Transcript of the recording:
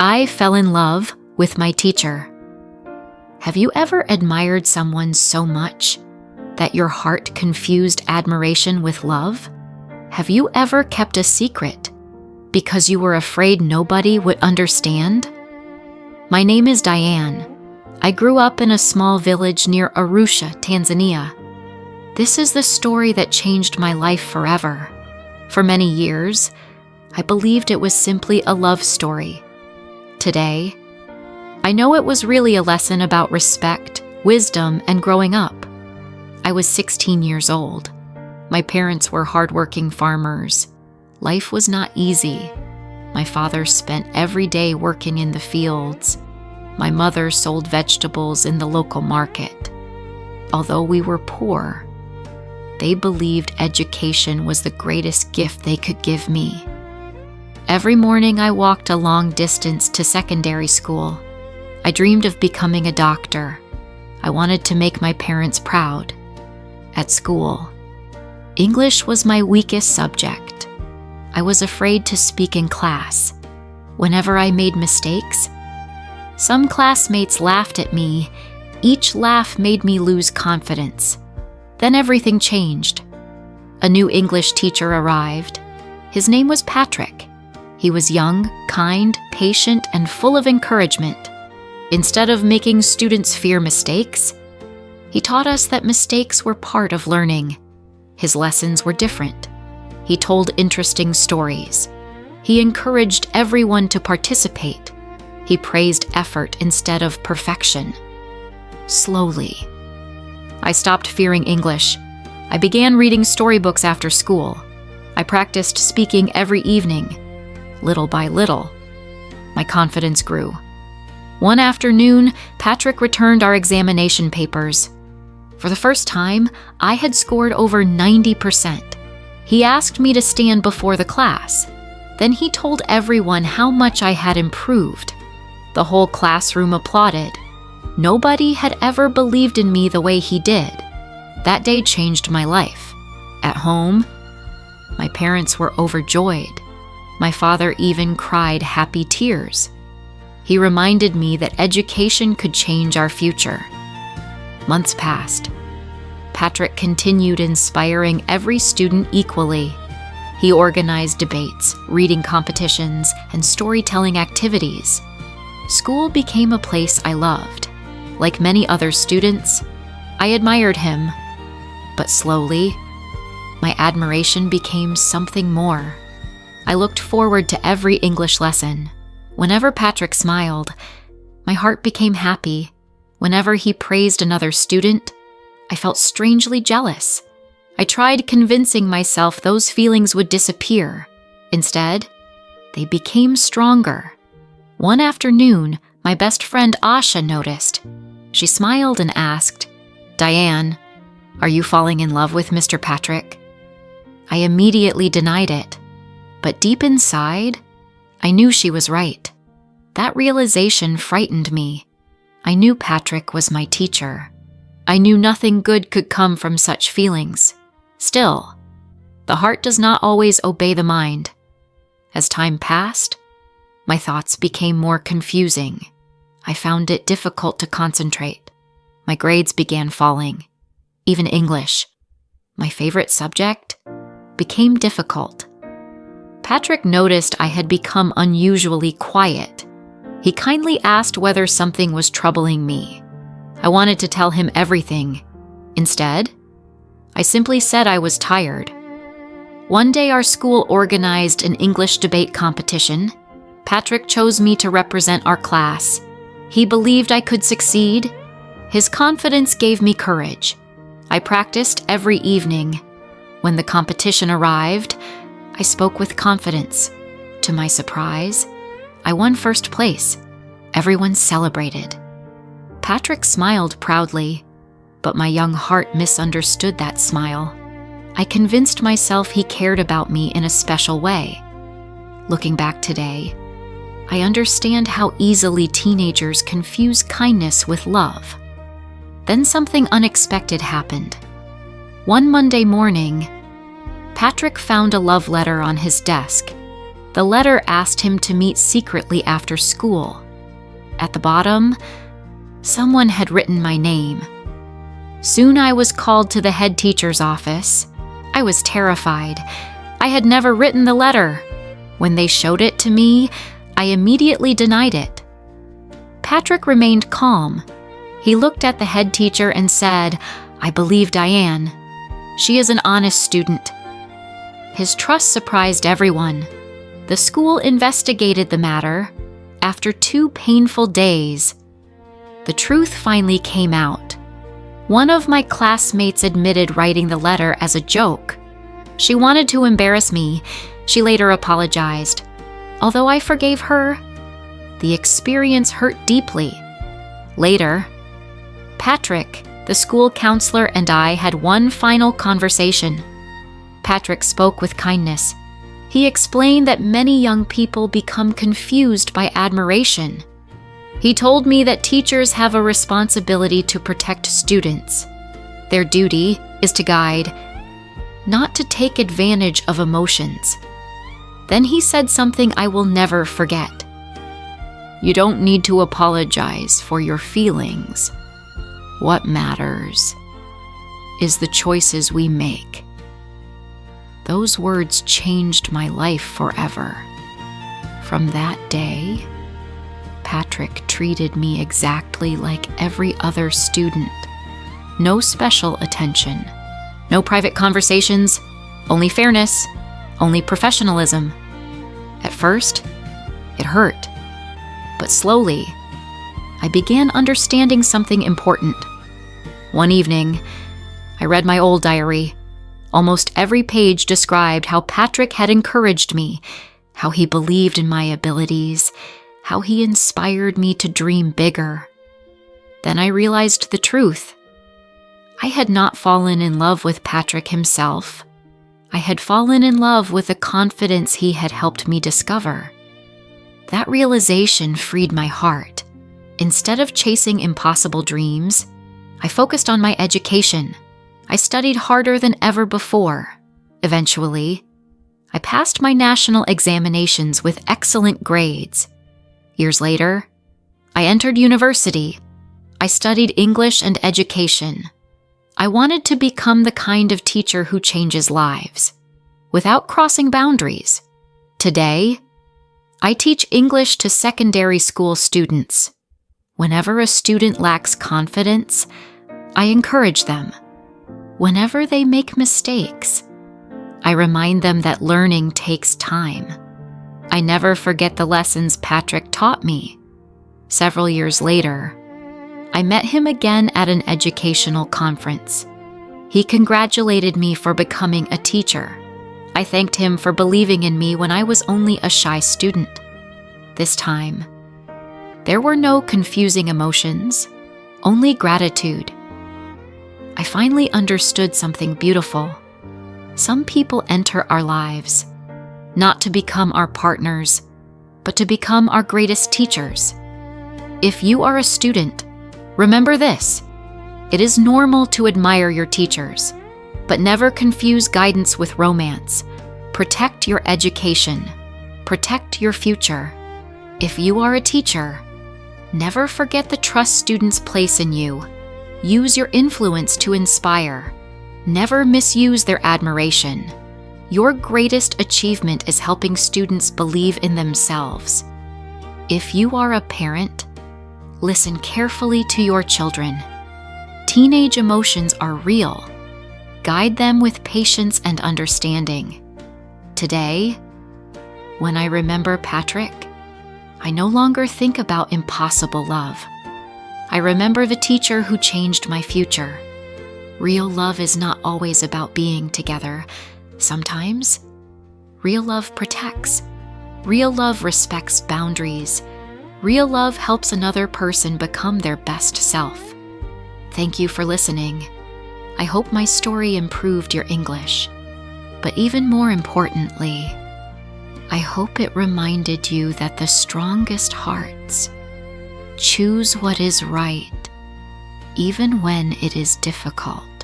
I fell in love with my teacher. Have you ever admired someone so much that your heart confused admiration with love? Have you ever kept a secret because you were afraid nobody would understand? My name is Diane. I grew up in a small village near Arusha, Tanzania. This is the story that changed my life forever. For many years, I believed it was simply a love story. Today, I know it was really a lesson about respect, wisdom, and growing up. I was 16 years old. My parents were hardworking farmers. Life was not easy. My father spent every day working in the fields. My mother sold vegetables in the local market. Although we were poor, they believed education was the greatest gift they could give me. Every morning I walked a long distance to secondary school. I dreamed of becoming a doctor. I wanted to make my parents proud. At school, English was my weakest subject. I was afraid to speak in class. Whenever I made mistakes, some classmates laughed at me. Each laugh made me lose confidence. Then everything changed. A new English teacher arrived. His name was Patrick. He was young, kind, patient, and full of encouragement. Instead of making students fear mistakes, he taught us that mistakes were part of learning. His lessons were different. He told interesting stories. He encouraged everyone to participate. He praised effort instead of perfection. Slowly, I stopped fearing English. I began reading storybooks after school. I practiced speaking every evening. Little by little, my confidence grew. One afternoon, Patrick returned our examination papers. For the first time, I had scored over 90%. He asked me to stand before the class. Then he told everyone how much I had improved. The whole classroom applauded. Nobody had ever believed in me the way he did. That day changed my life. At home, my parents were overjoyed. My father even cried happy tears. He reminded me that education could change our future. Months passed. Patrick continued inspiring every student equally. He organized debates, reading competitions, and storytelling activities. School became a place I loved. Like many other students, I admired him. But slowly, my admiration became something more. I looked forward to every English lesson. Whenever Patrick smiled, my heart became happy. Whenever he praised another student, I felt strangely jealous. I tried convincing myself those feelings would disappear. Instead, they became stronger. One afternoon, my best friend Asha noticed. She smiled and asked, "Diane, are you falling in love with Mr. Patrick?" I immediately denied it. But deep inside, I knew she was right. That realization frightened me. I knew Patrick was my teacher. I knew nothing good could come from such feelings. Still, the heart does not always obey the mind. As time passed, my thoughts became more confusing. I found it difficult to concentrate. My grades began falling. Even English, my favorite subject, became difficult. Patrick noticed I had become unusually quiet. He kindly asked whether something was troubling me. I wanted to tell him everything. Instead, I simply said I was tired. One day our school organized an English debate competition. Patrick chose me to represent our class. He believed I could succeed. His confidence gave me courage. I practiced every evening. When the competition arrived, I spoke with confidence. To my surprise, I won first place. Everyone celebrated. Patrick smiled proudly, but my young heart misunderstood that smile. I convinced myself he cared about me in a special way. Looking back today, I understand how easily teenagers confuse kindness with love. Then something unexpected happened. One Monday morning, Patrick found a love letter on his desk. The letter asked him to meet secretly after school. At the bottom, someone had written my name. Soon I was called to the head teacher's office. I was terrified. I had never written the letter. When they showed it to me, I immediately denied it. Patrick remained calm. He looked at the head teacher and said, "I believe Diane. She is an honest student." His trust surprised everyone. The school investigated the matter. After 2 painful days, the truth finally came out. One of my classmates admitted writing the letter as a joke. She wanted to embarrass me. She later apologized. Although I forgave her, the experience hurt deeply. Later, Patrick, the school counselor, and I had one final conversation. Patrick spoke with kindness. He explained that many young people become confused by admiration. He told me that teachers have a responsibility to protect students. Their duty is to guide, not to take advantage of emotions. Then he said something I will never forget. "You don't need to apologize for your feelings. What matters is the choices we make." Those words changed my life forever. From that day, Patrick treated me exactly like every other student. No special attention, no private conversations, only fairness, only professionalism. At first, it hurt, but slowly, I began understanding something important. One evening, I read my old diary. Almost every page described how Patrick had encouraged me, how he believed in my abilities, how he inspired me to dream bigger. Then I realized the truth. I had not fallen in love with Patrick himself. I had fallen in love with the confidence he had helped me discover. That realization freed my heart. Instead of chasing impossible dreams, I focused on my education. I studied harder than ever before. Eventually, I passed my national examinations with excellent grades. Years later, I entered university. I studied English and education. I wanted to become the kind of teacher who changes lives, without crossing boundaries. Today, I teach English to secondary school students. Whenever a student lacks confidence, I encourage them. Whenever they make mistakes, I remind them that learning takes time. I never forget the lessons Patrick taught me. Several years later, I met him again at an educational conference. He congratulated me for becoming a teacher. I thanked him for believing in me when I was only a shy student. This time, there were no confusing emotions, only gratitude. I finally understood something beautiful. Some people enter our lives, not to become our partners, but to become our greatest teachers. If you are a student, remember this: it is normal to admire your teachers, but never confuse guidance with romance. Protect your education. Protect your future. If you are a teacher, never forget the trust students place in you. Use your influence to inspire. Never misuse their admiration. Your greatest achievement is helping students believe in themselves. If you are a parent, listen carefully to your children. Teenage emotions are real. Guide them with patience and understanding. Today, when I remember Patrick, I no longer think about impossible love. I remember the teacher who changed my future. Real love is not always about being together. Sometimes, real love protects. Real love respects boundaries. Real love helps another person become their best self. Thank you for listening. I hope my story improved your English. But even more importantly, I hope it reminded you that the strongest hearts choose what is right, even when it is difficult.